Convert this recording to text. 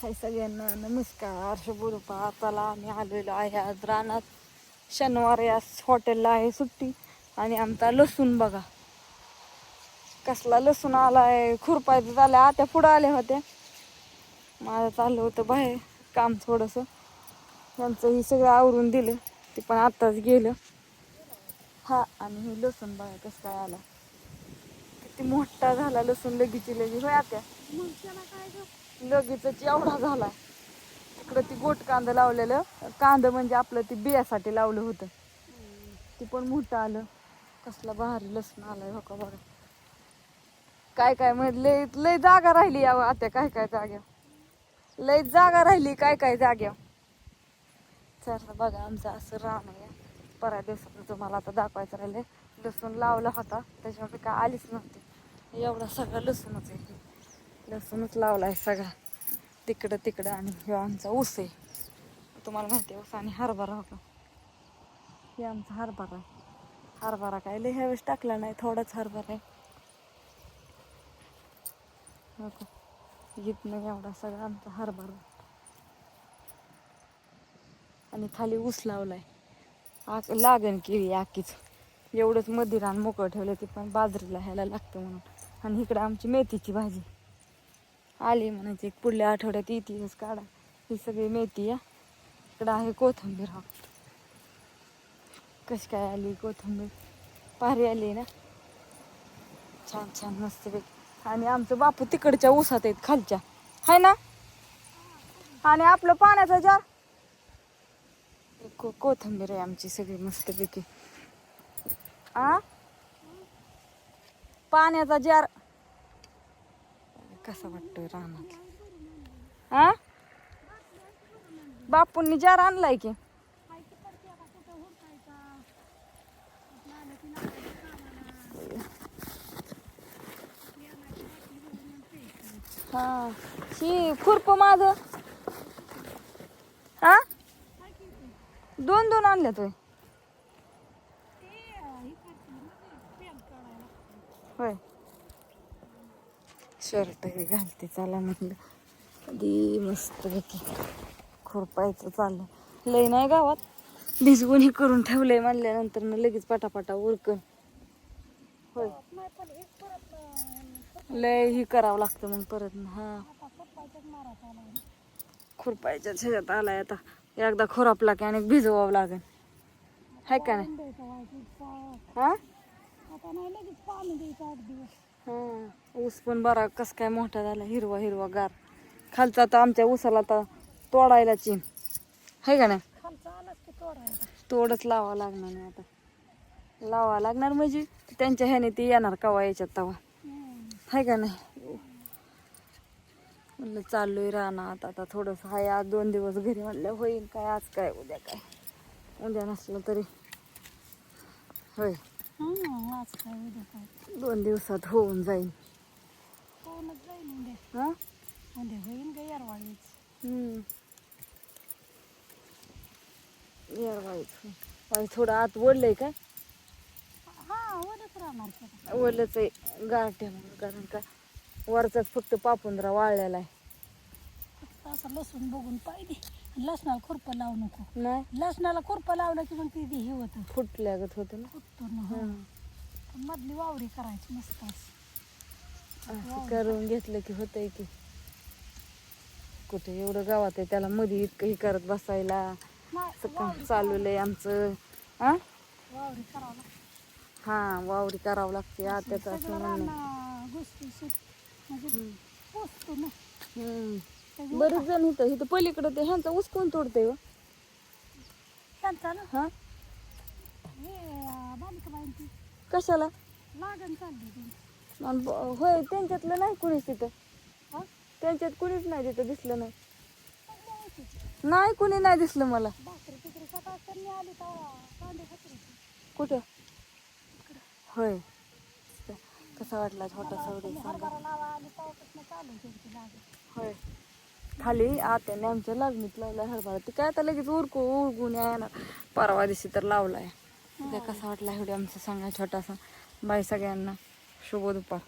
हाय सगळ्यांना नमस्कार, शुभ दुपार. चला आम्ही आलेलो आहे आज रानात. शनिवार या हॉटेलला आहे सुट्टी आणि आमचा लसूण बघा कसला लसूण आलाय. खुरपायचं झालं, आत्या पुढं आल्या होत्या. माझं चाललं होतं बाहेर काम थोडंसं. त्यांचं ही सगळं आवरून दिलं, ते पण आत्ताच गेलं. हा, आणि हे लसूण बघा कसं काय आला, किती मोठा झाला लसूण. लगीची होय आत्या, लगेचच एवढा झाला. तिकडं ती गोट कांदा लावलेलं, कांदा म्हणजे आपलं ती बियासाठी लावलं होतं, ती पण मोठं आलं. कसला भारी लसूण आलाय हो का बघा. काय काय म्हणजे लय लय जागा राहिली यावं आत्या, काय काय जाग्या लय जागा राहिली, काय काय जाग्या. चला बघा आमचं असं रान आहे. परवा दिवसात तुम्हाला आता दाखवायचं राहिले. लसूण लावला होता त्याच्यामध्ये काय आलीच नव्हती. एवढा सगळा लसूणच आहे, लसूणच लावलाय सगळा तिकडं तिकडं. आणि हे आमचा ऊस आहे, तुम्हाला माहिती आहे ऊस आणि हरभरा होता. हे आमचा हरभरा, हरभरा काय लय ह्यावेळेस टाकला नाही, थोडाच हरभरा आहे. हो का, इथनं एवढा सगळा आमचा हरभरा आणि खाली ऊस लावलाय. लागण केळी आखीच, एवढंच मध्ये रान मोकळं ठेवलं, ते पण बाजरीला ह्याला लागतं म्हणून. आणि इकडं आमची मेथीची भाजी आली म्हणायची, पुढल्या आठवड्यात येतीच काढा. ही सगळी मेथी या. इकडं आहे कोथिंबीर, हा कशी काय आली कोथिंबीर, भारी आली ना, छान छान मस्त पैकी. आणि आमचं बापू तिकडच्या ऊसात आहेत खालच्या, हाय ना. आणि आपलं पाण्याचा जार, कोथिंबीर आहे आमची सगळी मस्तपैकी. आ पाण्याचा जार कसा वाटतोय रानात. आ बापूंनी जार आणलाय की. हा, ही खुरप माझं हा दोन दोन आणल्यात होय. होय, शर्ट हे घालते चला म्हटलं, कधी मस्त पैकी खुरपायचं चाललं. लय नाही गावात, भिजवून हे करून ठेवलंय म्हणल्यानंतर ना लगेच पटापटा उरकन. होय, लय ही करावं लागतं मग परत. हा, खुरपायच्या ह्याच्यात आलाय आता. एकदा खुरपला की आणि भिजवावं लागेल, हाय का नाही. हा हा, ऊस पण बरा कस काय मोठा झाला, हिरवा हिरवा गार. खालचा आता आमच्या ऊसाला आता तोडायला चिन, हाय का नाही. तोडच लावा लागणार नाही आता, लावा लागणार म्हणजे त्यांच्या ह्याने ती येणार कवा याच्यात तवा, हाय का नाही. म्हणलं चाललोय रानात आता थोडंसं हाय. आज 2 दिवस घरी म्हणलं होईल काय, आज काय उद्या काय, उद्या नसलं तरी होय. आज काय उद्या काय, 2 दिवसात होऊन जाईल. हा उद्या होईन ग यारवाळीच. यारवाळीच थोडं आत ओढलंय काय. ओलच आहे गारठ्या म्हणून, कारण का वरचाच फक्त पापुंद्रा वाळलेला आहे. असं लसूण बघून पाहिजे, लसणाला खुरपं लावू नको. नाही, लसणाला खुरपं लावलं की मग ती हे होतं, फुटल्यागत होतं ना, फुटतो ना. मधली वावरी करायची मस्त असं करून घेतलं की होतंय की. कुठे एवढं गावात आहे त्याला मध्ये इतकं हे करत बसायला. चालवलंय आमचं. वावरी करावं, हा वावरी करावं लागते. आत्याचं असं म्हणणं. बरेच जण इथं इथं पलीकडं ते ह्यांचा ऊस कोण तोडतंय. हा कशाला लागण चालली होय, त्यांच्यातलं नाही कुणीच तिथं. त्यांच्यात कुणीच नाही तिथं, दिसलं नाही. नाही कुणी नाही दिसलं मला. कुठं होय, कसा वाटला छोटासा होय. खाली आत्याने आमच्या लागणीत लावलाय हरभरा, ती काय आता लगेच उरगून येणार. परवा दिवशी तर लावलाय. उद्या कसा वाटला व्हिडिओ आमचा सांगा छोटासा. बाय सगळ्यांना, शुभ दुपार.